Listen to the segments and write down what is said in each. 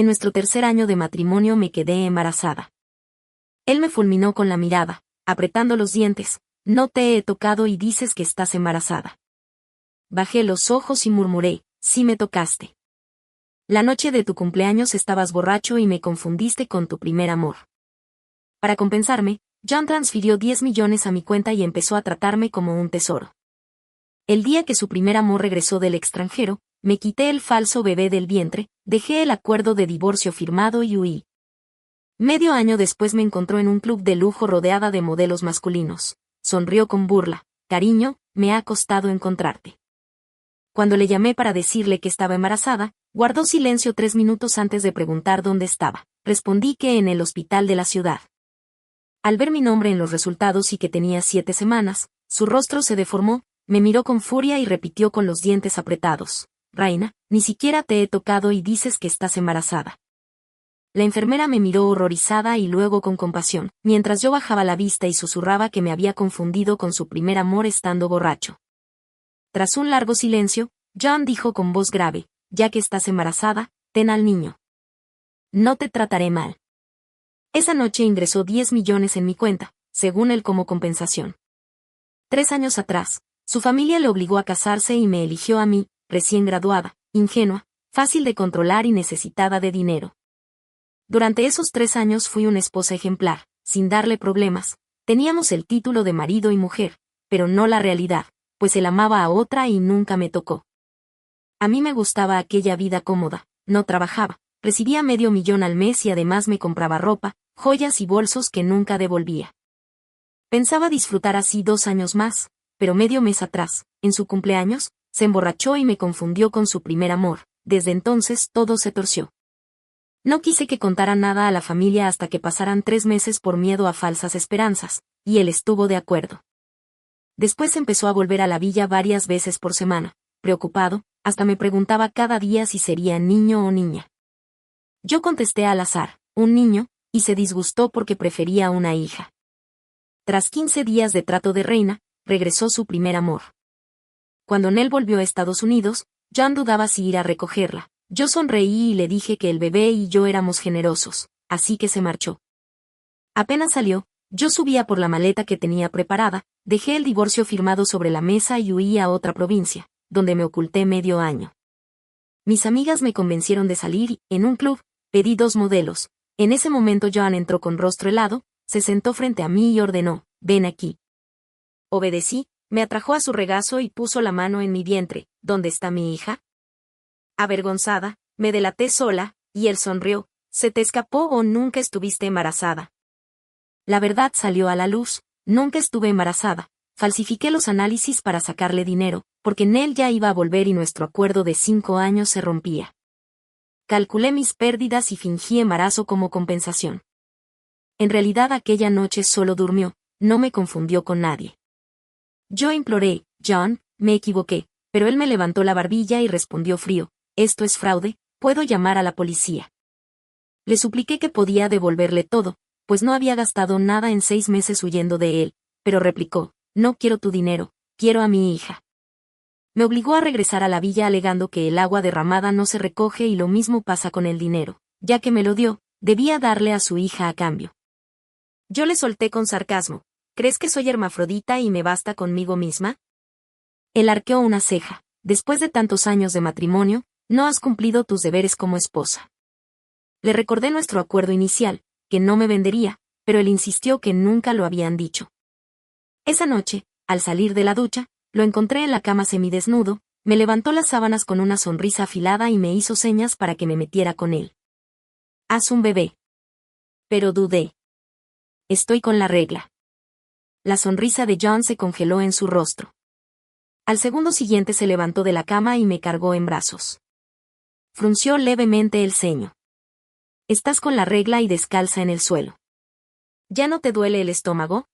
En nuestro tercer año de matrimonio me quedé embarazada. Él me fulminó con la mirada, apretando los dientes. No te he tocado y dices que estás embarazada. Bajé los ojos y murmuré, sí me tocaste. La noche de tu cumpleaños estabas borracho y me confundiste con tu primer amor. Para compensarme, John transfirió 10 millones a mi cuenta y empezó a tratarme como un tesoro. El día que su primer amor regresó del extranjero, me quité el falso bebé del vientre, dejé el acuerdo de divorcio firmado y huí. Medio año después me encontró en un club de lujo rodeada de modelos masculinos. Sonrió con burla. Cariño, me ha costado encontrarte. Cuando le llamé para decirle que estaba embarazada, guardó silencio 3 minutos antes de preguntar dónde estaba. Respondí que en el hospital de la ciudad. Al ver mi nombre en los resultados y que tenía 7 semanas, su rostro se deformó, me miró con furia y repitió con los dientes apretados. Raina, ni siquiera te he tocado y dices que estás embarazada. La enfermera me miró horrorizada y luego con compasión, mientras yo bajaba la vista y susurraba que me había confundido con su primer amor estando borracho. Tras un largo silencio, John dijo con voz grave, ya que estás embarazada, ten al niño. No te trataré mal. Esa noche ingresó 10 millones en mi cuenta, según él como compensación. 3 años atrás, su familia le obligó a casarse y me eligió a mí, recién graduada, ingenua, fácil de controlar y necesitada de dinero. Durante esos 3 años fui una esposa ejemplar, sin darle problemas. Teníamos el título de marido y mujer, pero no la realidad, pues él amaba a otra y nunca me tocó. A mí me gustaba aquella vida cómoda, no trabajaba, recibía $500,000 al mes y además me compraba ropa, joyas y bolsos que nunca devolvía. Pensaba disfrutar así 2 años más, pero medio mes atrás, en su cumpleaños, se emborrachó y me confundió con su primer amor. Desde entonces todo se torció. No quise que contara nada a la familia hasta que pasaran 3 meses por miedo a falsas esperanzas, y él estuvo de acuerdo. Después empezó a volver a la villa varias veces por semana, preocupado, hasta me preguntaba cada día si sería niño o niña. Yo contesté al azar, un niño, y se disgustó porque prefería una hija. Tras 15 días de trato de reina, regresó su primer amor. Cuando Nell volvió a Estados Unidos, John dudaba si ir a recogerla. Yo sonreí y le dije que el bebé y yo éramos generosos, así que se marchó. Apenas salió, yo subía por la maleta que tenía preparada, dejé el divorcio firmado sobre la mesa y huí a otra provincia, donde me oculté medio año. Mis amigas me convencieron de salir y, en un club, pedí 2 modelos. En ese momento John entró con rostro helado, se sentó frente a mí y ordenó, ven aquí. Obedecí, me atrajo a su regazo y puso la mano en mi vientre, ¿dónde está mi hija? Avergonzada, me delaté sola, y él sonrió, ¿se te escapó o nunca estuviste embarazada? La verdad salió a la luz, nunca estuve embarazada, falsifiqué los análisis para sacarle dinero, porque Nell ya iba a volver y nuestro acuerdo de 5 años se rompía. Calculé mis pérdidas y fingí embarazo como compensación. En realidad aquella noche solo durmió, no me confundió con nadie. Yo imploré, John, me equivoqué, pero él me levantó la barbilla y respondió frío, esto es fraude, puedo llamar a la policía. Le supliqué que podía devolverle todo, pues no había gastado nada en 6 meses huyendo de él, pero replicó, no quiero tu dinero, quiero a mi hija. Me obligó a regresar a la villa alegando que el agua derramada no se recoge y lo mismo pasa con el dinero, ya que me lo dio, debía darle a su hija a cambio. Yo le solté con sarcasmo, ¿crees que soy hermafrodita y me basta conmigo misma? Él arqueó una ceja, después de tantos años de matrimonio, no has cumplido tus deberes como esposa. Le recordé nuestro acuerdo inicial, que no me vendería, pero él insistió que nunca lo habían dicho. Esa noche, al salir de la ducha, lo encontré en la cama semidesnudo, me levantó las sábanas con una sonrisa afilada y me hizo señas para que me metiera con él. Haz un bebé. Pero dudé. Estoy con la regla. La sonrisa de John se congeló en su rostro. Al segundo siguiente se levantó de la cama y me cargó en brazos. Frunció levemente el ceño. Estás con la regla y descalza en el suelo. ¿Ya no te duele el estómago?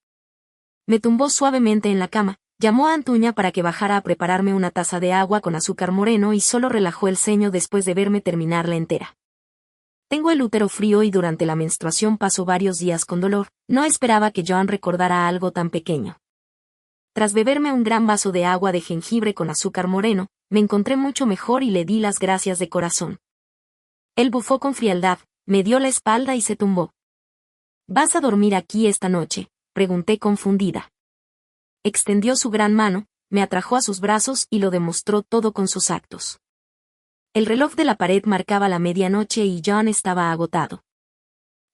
Me tumbó suavemente en la cama, llamó a Antuña para que bajara a prepararme una taza de agua con azúcar moreno y solo relajó el ceño después de verme terminarla entera. Tengo el útero frío y durante la menstruación paso varios días con dolor, no esperaba que John recordara algo tan pequeño. Tras beberme un gran vaso de agua de jengibre con azúcar moreno, me encontré mucho mejor y le di las gracias de corazón. Él bufó con frialdad, me dio la espalda y se tumbó. ¿Vas a dormir aquí esta noche?, pregunté confundida. Extendió su gran mano, me atrajo a sus brazos y lo demostró todo con sus actos. El reloj de la pared marcaba la medianoche y John estaba agotado.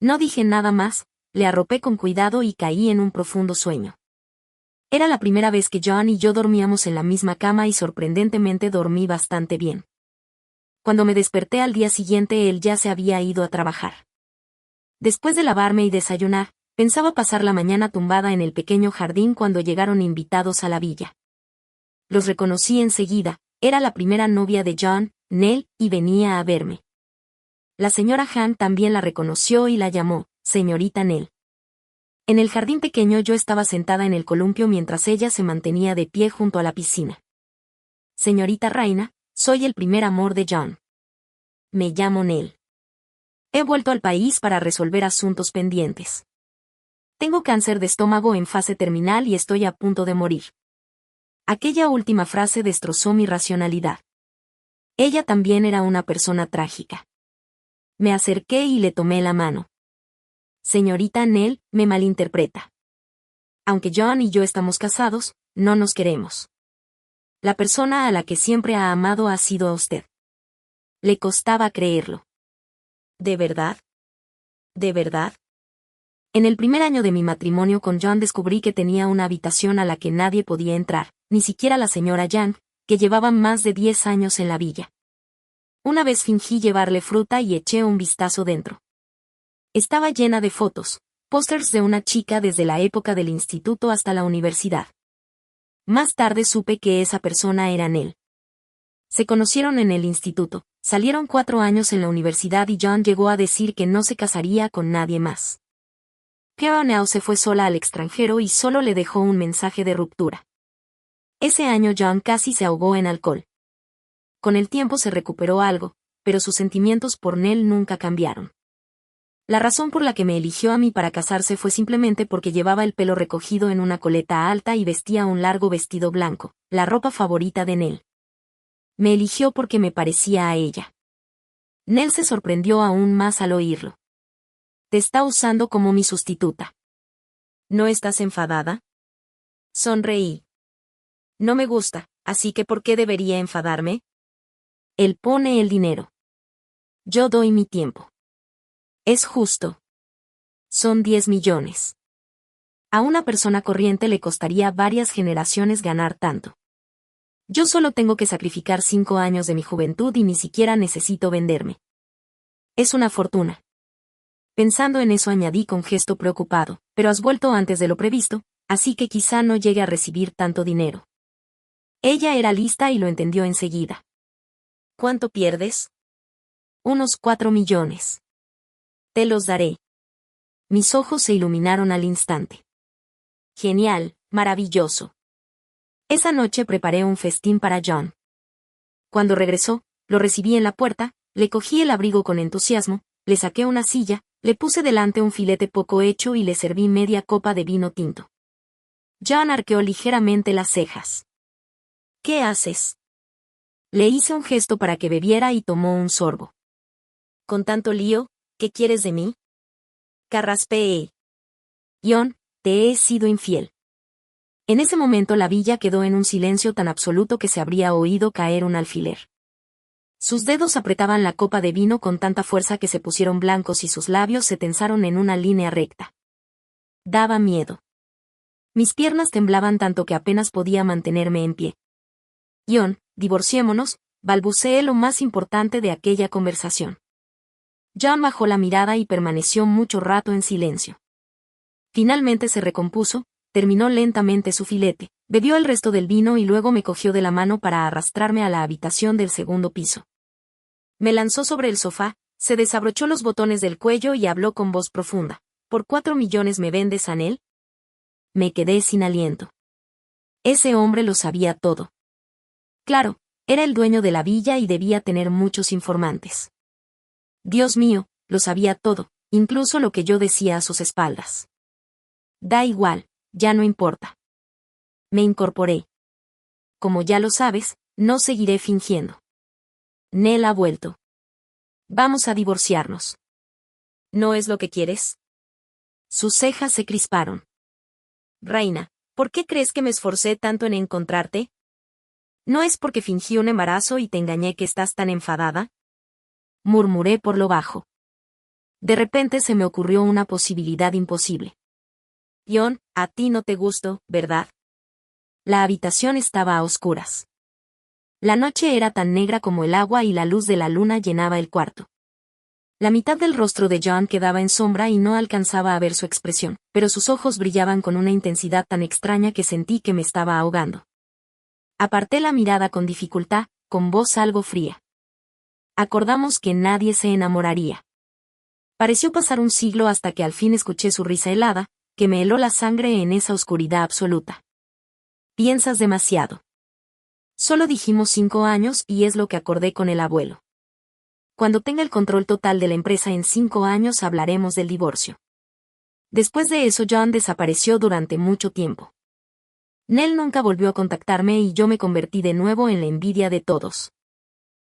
No dije nada más, le arropé con cuidado y caí en un profundo sueño. Era la primera vez que John y yo dormíamos en la misma cama y sorprendentemente dormí bastante bien. Cuando me desperté al día siguiente él ya se había ido a trabajar. Después de lavarme y desayunar, pensaba pasar la mañana tumbada en el pequeño jardín cuando llegaron invitados a la villa. Los reconocí enseguida, era la primera novia de John, Nell, y venía a verme. La señora Han también la reconoció y la llamó, señorita Nell. En el jardín pequeño yo estaba sentada en el columpio mientras ella se mantenía de pie junto a la piscina. Señorita Raina, soy el primer amor de John. Me llamo Nell. He vuelto al país para resolver asuntos pendientes. Tengo cáncer de estómago en fase terminal y estoy a punto de morir. Aquella última frase destrozó mi racionalidad. Ella también era una persona trágica. Me acerqué y le tomé la mano. Señorita Nell, me malinterpreta. Aunque John y yo estamos casados, no nos queremos. La persona a la que siempre ha amado ha sido a usted. Le costaba creerlo. ¿De verdad? ¿De verdad? En el primer año de mi matrimonio con John descubrí que tenía una habitación a la que nadie podía entrar, ni siquiera la señora Yang, que llevaba más de 10 años en la villa. Una vez fingí llevarle fruta y eché un vistazo dentro. Estaba llena de fotos, pósters de una chica desde la época del instituto hasta la universidad. Más tarde supe que esa persona era Nell. Se conocieron en el instituto, salieron 4 años en la universidad y John llegó a decir que no se casaría con nadie más. Pearl se fue sola al extranjero y solo le dejó un mensaje de ruptura. Ese año John casi se ahogó en alcohol. Con el tiempo se recuperó algo, pero sus sentimientos por Nell nunca cambiaron. La razón por la que me eligió a mí para casarse fue simplemente porque llevaba el pelo recogido en una coleta alta y vestía un largo vestido blanco, la ropa favorita de Nell. Me eligió porque me parecía a ella. Nell se sorprendió aún más al oírlo. Te está usando como mi sustituta. ¿No estás enfadada? Sonreí. No me gusta, así que ¿por qué debería enfadarme? Él pone el dinero. Yo doy mi tiempo. Es justo. Son 10 millones. A una persona corriente le costaría varias generaciones ganar tanto. Yo solo tengo que sacrificar 5 años de mi juventud y ni siquiera necesito venderme. Es una fortuna. Pensando en eso añadí con gesto preocupado, pero has vuelto antes de lo previsto, así que quizá no llegue a recibir tanto dinero. Ella era lista y lo entendió enseguida. ¿Cuánto pierdes? Unos 4 millones. Te los daré. Mis ojos se iluminaron al instante. Genial, maravilloso. Esa noche preparé un festín para John. Cuando regresó, lo recibí en la puerta, le cogí el abrigo con entusiasmo, le saqué una silla, le puse delante un filete poco hecho y le serví media copa de vino tinto. John arqueó ligeramente las cejas. ¿Qué haces? Le hice un gesto para que bebiera y tomó un sorbo. Con tanto lío, ¿qué quieres de mí? Carraspeé. John, te he sido infiel. En ese momento la villa quedó en un silencio tan absoluto que se habría oído caer un alfiler. Sus dedos apretaban la copa de vino con tanta fuerza que se pusieron blancos y sus labios se tensaron en una línea recta. Daba miedo. Mis piernas temblaban tanto que apenas podía mantenerme en pie. John, divorciémonos, balbuceé lo más importante de aquella conversación. John bajó la mirada y permaneció mucho rato en silencio. Finalmente se recompuso, terminó lentamente su filete, bebió el resto del vino y luego me cogió de la mano para arrastrarme a la habitación del segundo piso. Me lanzó sobre el sofá, se desabrochó los botones del cuello y habló con voz profunda. ¿Por 4 millones me vendes a Nell? Me quedé sin aliento. Ese hombre lo sabía todo. Claro, era el dueño de la villa y debía tener muchos informantes. Dios mío, lo sabía todo, incluso lo que yo decía a sus espaldas. Da igual, ya no importa. Me incorporé. Como ya lo sabes, no seguiré fingiendo. Nell ha vuelto. Vamos a divorciarnos. ¿No es lo que quieres? Sus cejas se crisparon. Reina, ¿por qué crees que me esforcé tanto en encontrarte? ¿No es porque fingí un embarazo y te engañé que estás tan enfadada? Murmuré por lo bajo. De repente se me ocurrió una posibilidad imposible. John, a ti no te gusto, ¿verdad? La habitación estaba a oscuras. La noche era tan negra como el agua y la luz de la luna llenaba el cuarto. La mitad del rostro de John quedaba en sombra y no alcanzaba a ver su expresión, pero sus ojos brillaban con una intensidad tan extraña que sentí que me estaba ahogando. Aparté la mirada con dificultad, con voz algo fría. Acordamos que nadie se enamoraría. Pareció pasar un siglo hasta que al fin escuché su risa helada, que me heló la sangre en esa oscuridad absoluta. Piensas demasiado. Solo dijimos 5 años y es lo que acordé con el abuelo. Cuando tenga el control total de la empresa en 5 años hablaremos del divorcio. Después de eso John desapareció durante mucho tiempo. Nell nunca volvió a contactarme y yo me convertí de nuevo en la envidia de todos.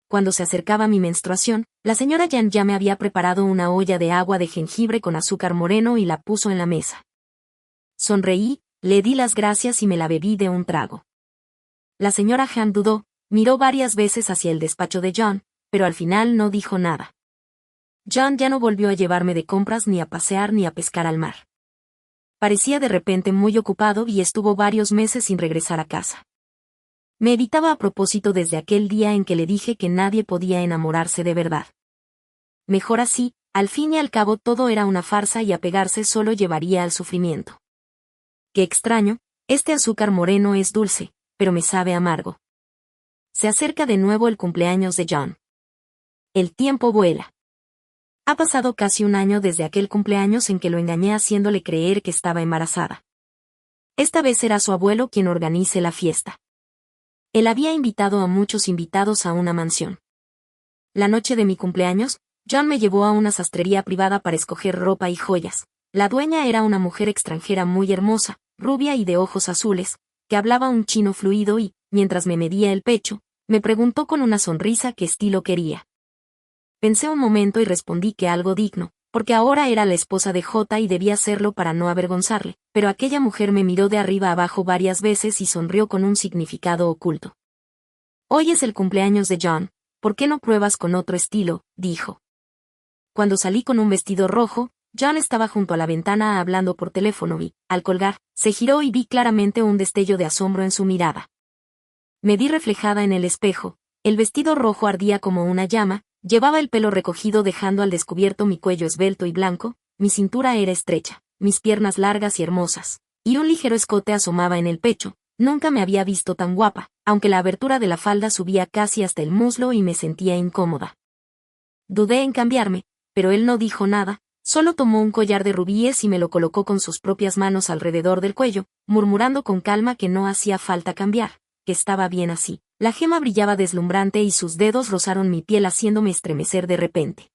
Cuando se acercaba mi menstruación, la señora Jan ya me había preparado una olla de agua de jengibre con azúcar moreno y la puso en la mesa. Sonreí, le di las gracias y me la bebí de un trago. La señora Jan dudó, miró varias veces hacia el despacho de John, pero al final no dijo nada. John ya no volvió a llevarme de compras ni a pasear ni a pescar al mar. Parecía de repente muy ocupado y estuvo varios meses sin regresar a casa. Me evitaba a propósito desde aquel día en que le dije que nadie podía enamorarse de verdad. Mejor así, al fin y al cabo todo era una farsa y apegarse solo llevaría al sufrimiento. Qué extraño, este azúcar moreno es dulce, pero me sabe amargo. Se acerca de nuevo el cumpleaños de John. El tiempo vuela. Ha pasado casi un año desde aquel cumpleaños en que lo engañé haciéndole creer que estaba embarazada. Esta vez será su abuelo quien organice la fiesta. Él había invitado a muchos invitados a una mansión. La noche de mi cumpleaños, John me llevó a una sastrería privada para escoger ropa y joyas. La dueña era una mujer extranjera muy hermosa, rubia y de ojos azules, que hablaba un chino fluido y, mientras me medía el pecho, me preguntó con una sonrisa qué estilo quería. Pensé un momento y respondí que algo digno, porque ahora era la esposa de J y debía hacerlo para no avergonzarle, pero aquella mujer me miró de arriba abajo varias veces y sonrió con un significado oculto. Hoy es el cumpleaños de John, ¿por qué no pruebas con otro estilo?, dijo. Cuando salí con un vestido rojo, John estaba junto a la ventana hablando por teléfono y, al colgar, se giró y vi claramente un destello de asombro en su mirada. Me vi reflejada en el espejo, el vestido rojo ardía como una llama, llevaba el pelo recogido dejando al descubierto mi cuello esbelto y blanco, mi cintura era estrecha, mis piernas largas y hermosas, y un ligero escote asomaba en el pecho. Nunca me había visto tan guapa, aunque la abertura de la falda subía casi hasta el muslo y me sentía incómoda. Dudé en cambiarme, pero él no dijo nada, solo tomó un collar de rubíes y me lo colocó con sus propias manos alrededor del cuello, murmurando con calma que no hacía falta cambiar, que estaba bien así. La gema brillaba deslumbrante y sus dedos rozaron mi piel haciéndome estremecer de repente.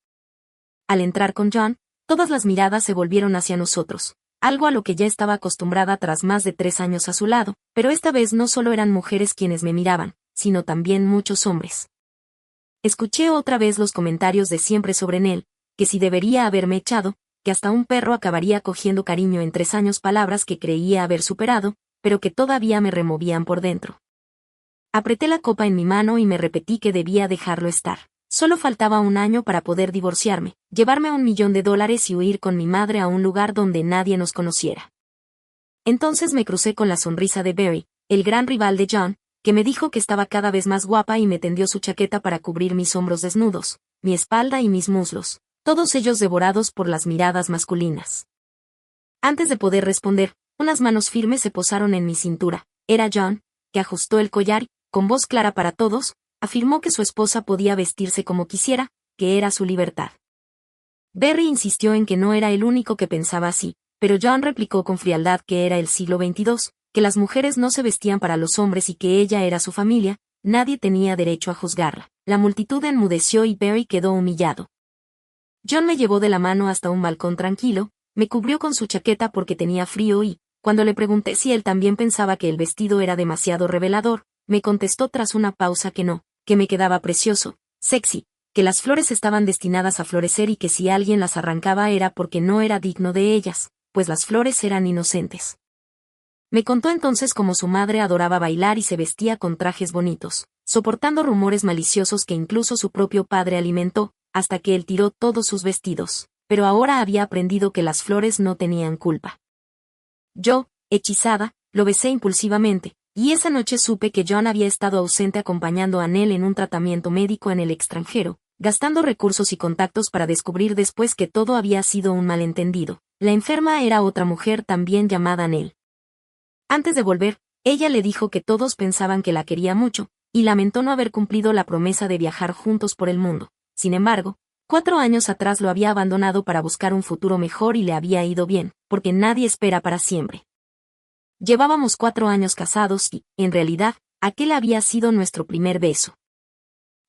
Al entrar con John, todas las miradas se volvieron hacia nosotros, algo a lo que ya estaba acostumbrada tras más de 3 años a su lado, pero esta vez no solo eran mujeres quienes me miraban, sino también muchos hombres. Escuché otra vez los comentarios de siempre sobre él, que si debería haberme echado, que hasta un perro acabaría cogiendo cariño en 3 años, palabras que creía haber superado, pero que todavía me removían por dentro. Apreté la copa en mi mano y me repetí que debía dejarlo estar. Solo faltaba un año para poder divorciarme, llevarme $1 millón y huir con mi madre a un lugar donde nadie nos conociera. Entonces me crucé con la sonrisa de Barry, el gran rival de John, que me dijo que estaba cada vez más guapa y me tendió su chaqueta para cubrir mis hombros desnudos, mi espalda y mis muslos, todos ellos devorados por las miradas masculinas. Antes de poder responder, unas manos firmes se posaron en mi cintura. Era John, que ajustó el collar y, con voz clara para todos, afirmó que su esposa podía vestirse como quisiera, que era su libertad. Barry insistió en que no era el único que pensaba así, pero John replicó con frialdad que era el siglo XXII, que las mujeres no se vestían para los hombres y que ella era su familia, nadie tenía derecho a juzgarla. La multitud enmudeció y Barry quedó humillado. John me llevó de la mano hasta un balcón tranquilo, me cubrió con su chaqueta porque tenía frío y, cuando le pregunté si él también pensaba que el vestido era demasiado revelador, me contestó tras una pausa que no, que me quedaba precioso, sexy, que las flores estaban destinadas a florecer y que si alguien las arrancaba era porque no era digno de ellas, pues las flores eran inocentes. Me contó entonces cómo su madre adoraba bailar y se vestía con trajes bonitos, soportando rumores maliciosos que incluso su propio padre alimentó, hasta que él tiró todos sus vestidos, pero ahora había aprendido que las flores no tenían culpa. Yo, hechizada, lo besé impulsivamente, y esa noche supe que John había estado ausente acompañando a Nell en un tratamiento médico en el extranjero, gastando recursos y contactos para descubrir después que todo había sido un malentendido. La enferma era otra mujer también llamada Nell. Antes de volver, ella le dijo que todos pensaban que la quería mucho, y lamentó no haber cumplido la promesa de viajar juntos por el mundo. Sin embargo, 4 años atrás lo había abandonado para buscar un futuro mejor y le había ido bien, porque nadie espera para siempre. Llevábamos 4 años casados y, en realidad, aquel había sido nuestro primer beso.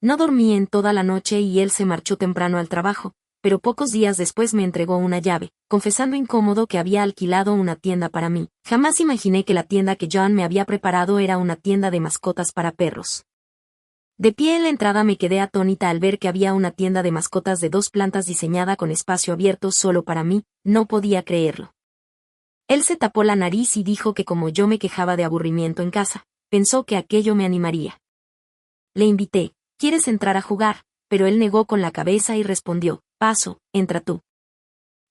No dormí en toda la noche y él se marchó temprano al trabajo, pero pocos días después me entregó una llave, confesando incómodo que había alquilado una tienda para mí. Jamás imaginé que la tienda que John me había preparado era una tienda de mascotas para perros. De pie en la entrada me quedé atónita al ver que había una tienda de mascotas de 2 plantas diseñada con espacio abierto solo para mí, no podía creerlo. Él se tapó la nariz y dijo que como yo me quejaba de aburrimiento en casa, pensó que aquello me animaría. Le invité, ¿quieres entrar a jugar? Pero él negó con la cabeza y respondió, paso, entra tú.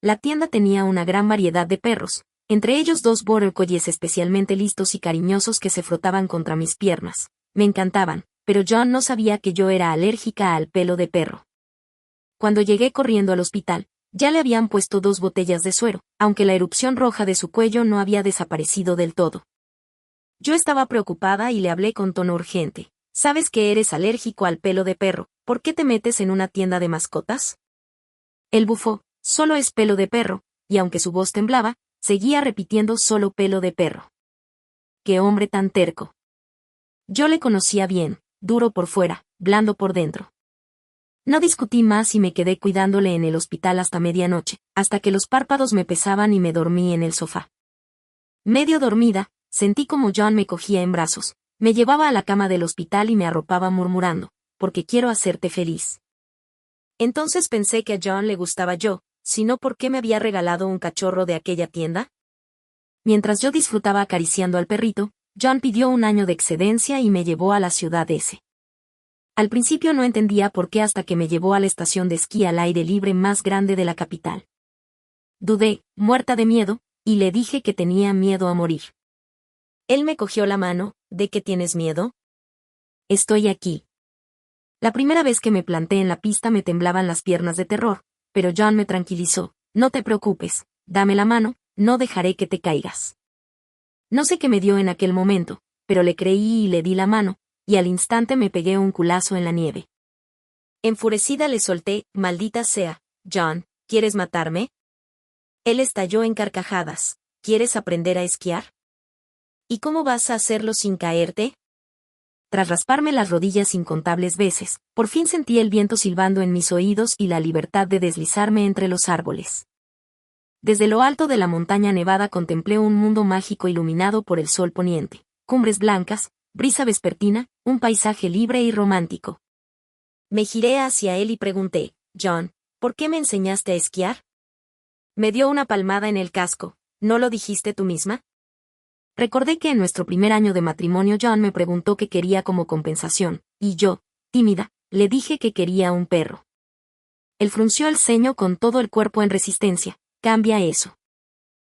La tienda tenía una gran variedad de perros, entre ellos 2 border collies especialmente listos y cariñosos que se frotaban contra mis piernas. Me encantaban, pero John no sabía que yo era alérgica al pelo de perro. Cuando llegué corriendo al hospital, ya le habían puesto 2 botellas de suero, aunque la erupción roja de su cuello no había desaparecido del todo. Yo estaba preocupada y le hablé con tono urgente. ¿Sabes que eres alérgico al pelo de perro? ¿Por qué te metes en una tienda de mascotas? Él bufó, solo es pelo de perro, y aunque su voz temblaba, seguía repitiendo solo pelo de perro. ¡Qué hombre tan terco! Yo le conocía bien, duro por fuera, blando por dentro. No discutí más y me quedé cuidándole en el hospital hasta medianoche, hasta que los párpados me pesaban y me dormí en el sofá. Medio dormida, sentí como John me cogía en brazos, me llevaba a la cama del hospital y me arropaba murmurando, porque quiero hacerte feliz. Entonces pensé que a John le gustaba yo, sino por qué me había regalado un cachorro de aquella tienda. Mientras yo disfrutaba acariciando al perrito, John pidió un año de excedencia y me llevó a la ciudad S. Al principio no entendía por qué hasta que me llevó a la estación de esquí al aire libre más grande de la capital. Dudé, muerta de miedo, y le dije que tenía miedo a morir. Él me cogió la mano. ¿De qué tienes miedo? Estoy aquí. La primera vez que me planté en la pista me temblaban las piernas de terror, pero John me tranquilizó. No te preocupes, dame la mano, no dejaré que te caigas. No sé qué me dio en aquel momento, pero le creí y le di la mano, y al instante me pegué un culazo en la nieve. Enfurecida le solté, maldita sea, John, ¿quieres matarme? Él estalló en carcajadas. ¿Quieres aprender a esquiar? ¿Y cómo vas a hacerlo sin caerte? Tras rasparme las rodillas incontables veces, por fin sentí el viento silbando en mis oídos y la libertad de deslizarme entre los árboles. Desde lo alto de la montaña nevada contemplé un mundo mágico iluminado por el sol poniente, cumbres blancas, brisa vespertina, un paisaje libre y romántico. Me giré hacia él y pregunté, John, ¿por qué me enseñaste a esquiar? Me dio una palmada en el casco. ¿No lo dijiste tú misma? Recordé que en nuestro primer año de matrimonio John me preguntó qué quería como compensación, y yo, tímida, le dije que quería un perro. Él frunció el ceño con todo el cuerpo en resistencia. Cambia eso.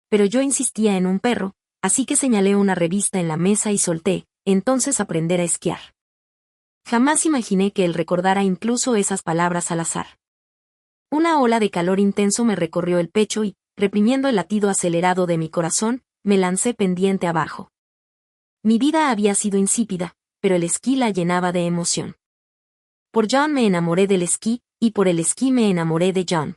Pero yo insistía en un perro, así que señalé una revista en la mesa y solté, entonces aprender a esquiar. Jamás imaginé que él recordara incluso esas palabras al azar. Una ola de calor intenso me recorrió el pecho y, reprimiendo el latido acelerado de mi corazón, me lancé pendiente abajo. Mi vida había sido insípida, pero el esquí la llenaba de emoción. Por John me enamoré del esquí, y por el esquí me enamoré de John.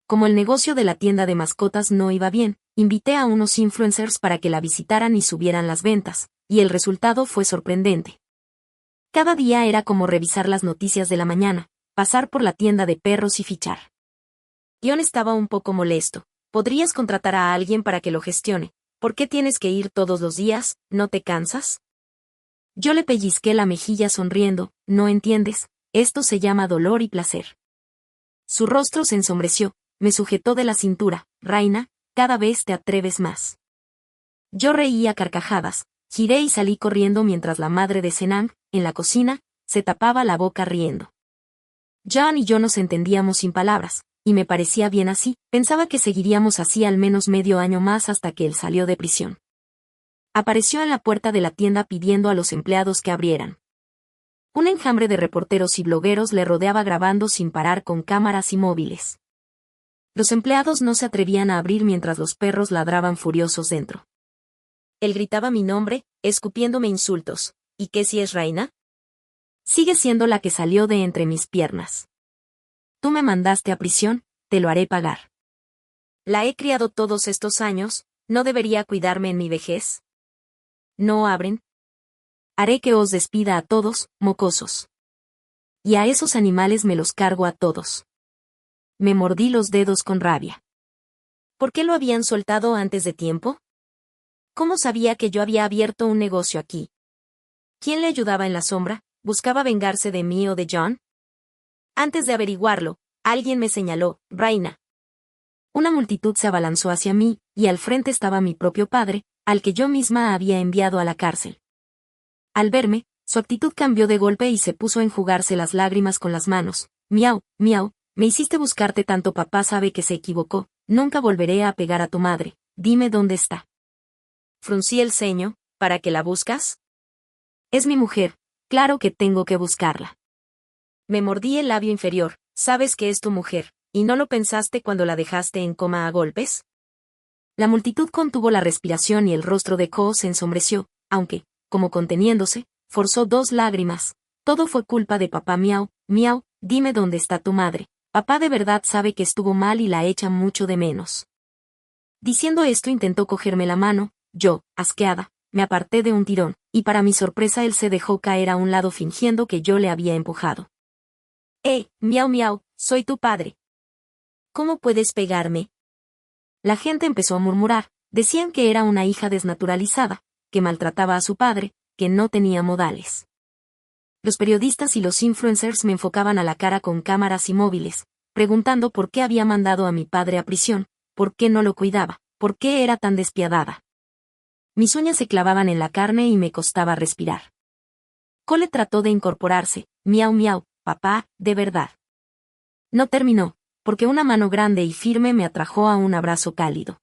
Como el negocio de la tienda de mascotas no iba bien, invité a unos influencers para que la visitaran y subieran las ventas, y el resultado fue sorprendente. Cada día era como revisar las noticias de la mañana, pasar por la tienda de perros y fichar. John estaba un poco molesto. ¿Podrías contratar a alguien para que lo gestione? ¿Por qué tienes que ir todos los días? ¿No te cansas? Yo le pellizqué la mejilla sonriendo. ¿No entiendes? esto se llama dolor y placer. Su rostro se ensombreció, me sujetó de la cintura. Raina, cada vez te atreves más. Yo reí a carcajadas, giré y salí corriendo mientras la madre de Senang, en la cocina, se tapaba la boca riendo. John y yo nos entendíamos sin palabras, y me parecía bien así. Pensaba que seguiríamos así al menos medio año más hasta que él salió de prisión. Apareció en la puerta de la tienda pidiendo a los empleados que abrieran. Un enjambre de reporteros y blogueros le rodeaba grabando sin parar con cámaras y móviles. Los empleados no se atrevían a abrir mientras los perros ladraban furiosos dentro. Él gritaba mi nombre, escupiéndome insultos. ¿Y qué si es Raina? Sigue siendo la que salió de entre mis piernas. Tú me mandaste a prisión, te lo haré pagar. La he criado todos estos años, ¿no debería cuidarme en mi vejez? ¿No abren? Haré que os despida a todos, mocosos. Y a esos animales me los cargo a todos. Me mordí los dedos con rabia. ¿Por qué lo habían soltado antes de tiempo? ¿Cómo sabía que yo había abierto un negocio aquí? ¿Quién le ayudaba en la sombra? ¿Buscaba vengarse de mí o de John? Antes de averiguarlo, alguien me señaló, Raina. Una multitud se abalanzó hacia mí, y al frente estaba mi propio padre, al que yo misma había enviado a la cárcel. Al verme, su actitud cambió de golpe y se puso a enjugarse las lágrimas con las manos. Miau, miau, me hiciste buscarte tanto. Papá sabe que se equivocó, nunca volveré a pegar a tu madre, dime dónde está. Fruncí el ceño, ¿para qué la buscas? Es mi mujer, claro que tengo que buscarla. Me mordí el labio inferior, sabes que es tu mujer, ¿y no lo pensaste cuando la dejaste en coma a golpes? La multitud contuvo la respiración y el rostro de Ko se ensombreció, aunque, como conteniéndose, forzó 2 lágrimas. Todo fue culpa de papá. Miau, miau, dime dónde está tu madre. Papá de verdad sabe que estuvo mal y la echa mucho de menos. Diciendo esto intentó cogerme la mano, yo, asqueada, me aparté de un tirón, y para mi sorpresa él se dejó caer a un lado fingiendo que yo le había empujado. Miau miau, soy tu padre. ¿Cómo puedes pegarme? La gente empezó a murmurar, decían que era una hija desnaturalizada, que maltrataba a su padre, que no tenía modales. Los periodistas y los influencers me enfocaban a la cara con cámaras y móviles, preguntando por qué había mandado a mi padre a prisión, por qué no lo cuidaba, por qué era tan despiadada. Mis uñas se clavaban en la carne y me costaba respirar. Cole trató de incorporarse, miau miau, papá, de verdad. No terminó, porque una mano grande y firme me atrajo a un abrazo cálido.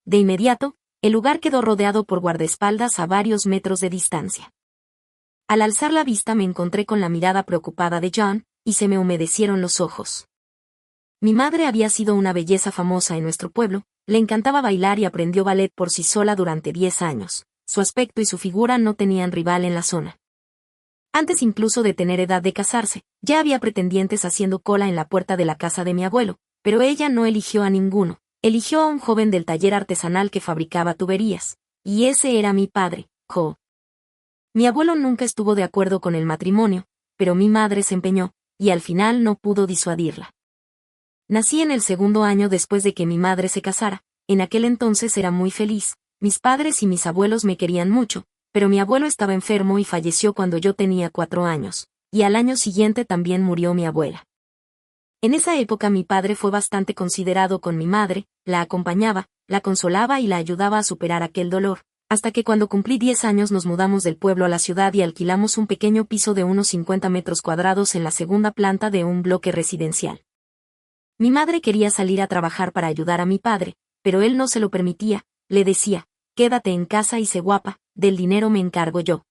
De inmediato, el lugar quedó rodeado por guardaespaldas a varios metros de distancia. Al alzar la vista me encontré con la mirada preocupada de John, y se me humedecieron los ojos. Mi madre había sido una belleza famosa en nuestro pueblo, le encantaba bailar y aprendió ballet por sí sola durante 10 años. Su aspecto y su figura no tenían rival en la zona. Antes incluso de tener edad de casarse, ya había pretendientes haciendo cola en la puerta de la casa de mi abuelo, pero ella no eligió a ninguno, eligió a un joven del taller artesanal que fabricaba tuberías, y ese era mi padre, Ko. Mi abuelo nunca estuvo de acuerdo con el matrimonio, pero mi madre se empeñó, y al final no pudo disuadirla. Nací en el 2º año después de que mi madre se casara, en aquel entonces era muy feliz, mis padres y mis abuelos me querían mucho, pero mi abuelo estaba enfermo y falleció cuando yo tenía 4 años, y al año siguiente también murió mi abuela. En esa época mi padre fue bastante considerado con mi madre, la acompañaba, la consolaba y la ayudaba a superar aquel dolor, hasta que cuando cumplí 10 años nos mudamos del pueblo a la ciudad y alquilamos un pequeño piso de unos 50 metros cuadrados en la 2ª planta de un bloque residencial. Mi madre quería salir a trabajar para ayudar a mi padre, pero él no se lo permitía, le decía, quédate en casa y sé guapa, del dinero me encargo yo.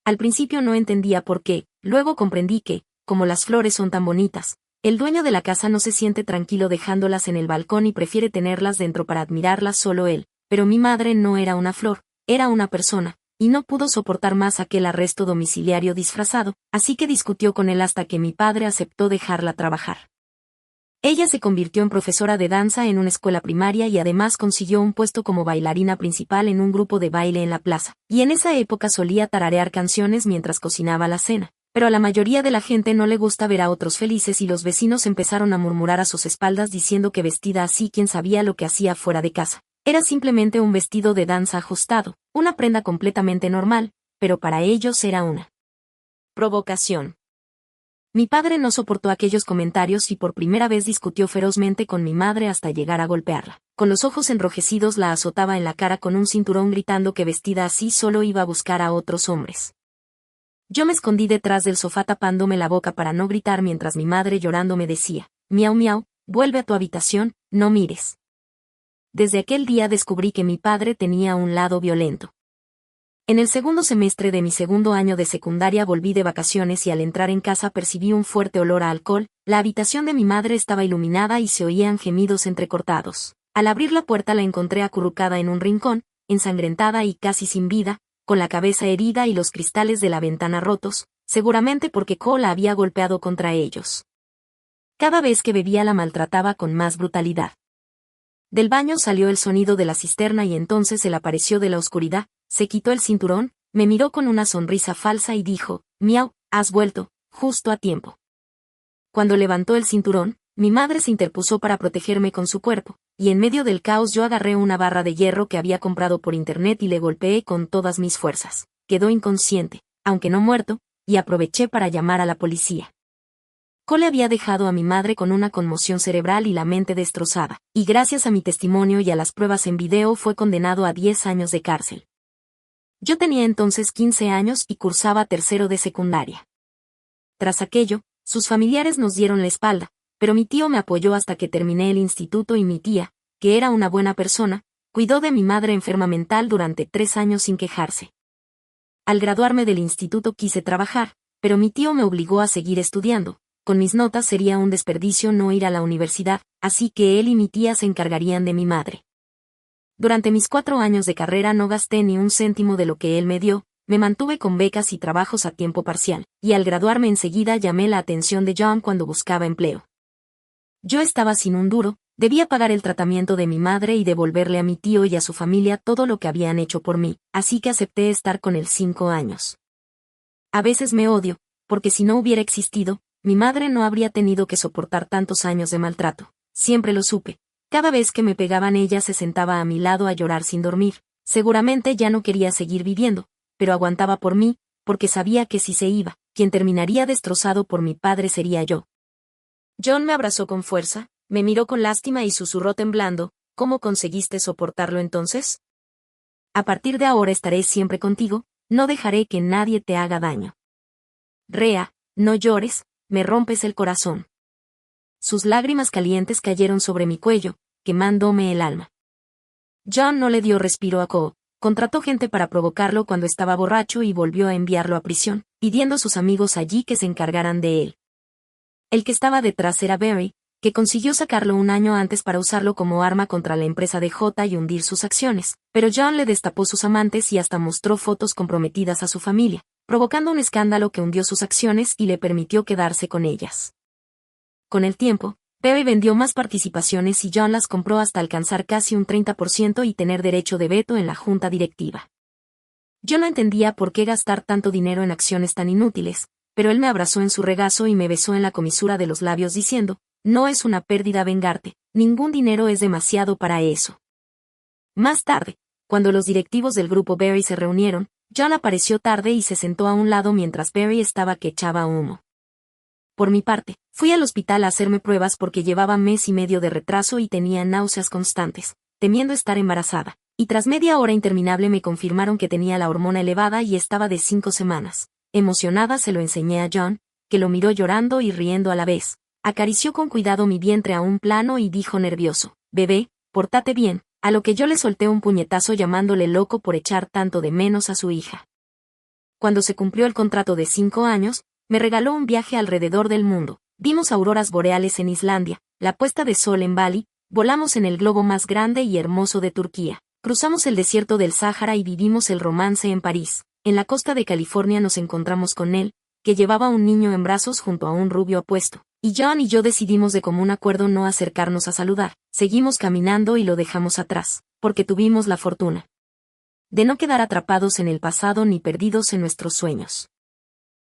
Al principio no entendía por qué, luego comprendí que, como las flores son tan bonitas, el dueño de la casa no se siente tranquilo dejándolas en el balcón y prefiere tenerlas dentro para admirarlas solo él, pero mi madre no era una flor, era una persona, y no pudo soportar más aquel arresto domiciliario disfrazado, así que discutió con él hasta que mi padre aceptó dejarla trabajar. Ella se convirtió en profesora de danza en una escuela primaria y además consiguió un puesto como bailarina principal en un grupo de baile en la plaza, y en esa época solía tararear canciones mientras cocinaba la cena. Pero a la mayoría de la gente no le gusta ver a otros felices y los vecinos empezaron a murmurar a sus espaldas diciendo que vestida así quién sabía lo que hacía fuera de casa. Era simplemente un vestido de danza ajustado, una prenda completamente normal, pero para ellos era una provocación. Mi padre no soportó aquellos comentarios y por primera vez discutió ferozmente con mi madre hasta llegar a golpearla. Con los ojos enrojecidos la azotaba en la cara con un cinturón gritando que vestida así solo iba a buscar a otros hombres. Yo me escondí detrás del sofá tapándome la boca para no gritar mientras mi madre llorando me decía, miau miau, vuelve a tu habitación, no mires. Desde aquel día descubrí que mi padre tenía un lado violento. En el segundo semestre de mi segundo año de secundaria volví de vacaciones y al entrar en casa percibí un fuerte olor a alcohol. La habitación de mi madre estaba iluminada y se oían gemidos entrecortados. Al abrir la puerta la encontré acurrucada en un rincón, ensangrentada y casi sin vida, con la cabeza herida y los cristales de la ventana rotos, seguramente porque Cole la había golpeado contra ellos. Cada vez que bebía la maltrataba con más brutalidad. Del baño salió el sonido de la cisterna y entonces él apareció de la oscuridad, se quitó el cinturón, me miró con una sonrisa falsa y dijo, miau, has vuelto, justo a tiempo. Cuando levantó el cinturón, mi madre se interpuso para protegerme con su cuerpo, y en medio del caos yo agarré una barra de hierro que había comprado por internet y le golpeé con todas mis fuerzas. Quedó inconsciente, aunque no muerto, y aproveché para llamar a la policía. Cole había dejado a mi madre con una conmoción cerebral y la mente destrozada, y gracias a mi testimonio y a las pruebas en video fue condenado a 10 años de cárcel. Yo tenía entonces 15 años y cursaba tercero de secundaria. Tras aquello, sus familiares nos dieron la espalda, pero mi tío me apoyó hasta que terminé el instituto y mi tía, que era una buena persona, cuidó de mi madre enferma mental durante 3 años sin quejarse. Al graduarme del instituto quise trabajar, pero mi tío me obligó a seguir estudiando. Con mis notas sería un desperdicio no ir a la universidad, así que él y mi tía se encargarían de mi madre. Durante mis 4 años de carrera no gasté ni un céntimo de lo que él me dio, me mantuve con becas y trabajos a tiempo parcial, y al graduarme enseguida llamé la atención de John cuando buscaba empleo. Yo estaba sin un duro, debía pagar el tratamiento de mi madre y devolverle a mi tío y a su familia todo lo que habían hecho por mí, así que acepté estar con él 5 años. A veces me odio, porque si no hubiera existido, mi madre no habría tenido que soportar tantos años de maltrato. Siempre lo supe. Cada vez que me pegaban ella se sentaba a mi lado a llorar sin dormir. Seguramente ya no quería seguir viviendo, pero aguantaba por mí, porque sabía que si se iba, quien terminaría destrozado por mi padre sería yo. John me abrazó con fuerza, me miró con lástima y susurró temblando, ¿cómo conseguiste soportarlo entonces? A partir de ahora estaré siempre contigo, no dejaré que nadie te haga daño. Rea, no llores, me rompes el corazón. Sus lágrimas calientes cayeron sobre mi cuello, quemándome el alma. John no le dio respiro a Cole, contrató gente para provocarlo cuando estaba borracho y volvió a enviarlo a prisión, pidiendo a sus amigos allí que se encargaran de él. El que estaba detrás era Barry, que consiguió sacarlo un año antes para usarlo como arma contra la empresa de J y hundir sus acciones, pero John le destapó sus amantes y hasta mostró fotos comprometidas a su familia, provocando un escándalo que hundió sus acciones y le permitió quedarse con ellas. Con el tiempo, Barry vendió más participaciones y John las compró hasta alcanzar casi un 30% y tener derecho de veto en la junta directiva. Yo no entendía por qué gastar tanto dinero en acciones tan inútiles, pero él me abrazó en su regazo y me besó en la comisura de los labios diciendo, no es una pérdida vengarte, ningún dinero es demasiado para eso. Más tarde, cuando los directivos del grupo Barry se reunieron, John apareció tarde y se sentó a un lado mientras Barry estaba que echaba humo. Por mi parte, fui al hospital a hacerme pruebas porque llevaba mes y medio de retraso y tenía náuseas constantes, temiendo estar embarazada, y tras media hora interminable me confirmaron que tenía la hormona elevada y estaba de 5 semanas. Emocionada se lo enseñé a John, que lo miró llorando y riendo a la vez. Acarició con cuidado mi vientre a un plano y dijo nervioso, bebé, pórtate bien, a lo que yo le solté un puñetazo llamándole loco por echar tanto de menos a su hija. Cuando se cumplió el contrato de 5 años, me regaló un viaje alrededor del mundo. Vimos auroras boreales en Islandia, la puesta de sol en Bali, volamos en el globo más grande y hermoso de Turquía, cruzamos el desierto del Sáhara y vivimos el romance en París. En la costa de California nos encontramos con él, que llevaba un niño en brazos junto a un rubio apuesto, y John y yo decidimos de común acuerdo no acercarnos a saludar. Seguimos caminando y lo dejamos atrás, porque tuvimos la fortuna de no quedar atrapados en el pasado ni perdidos en nuestros sueños.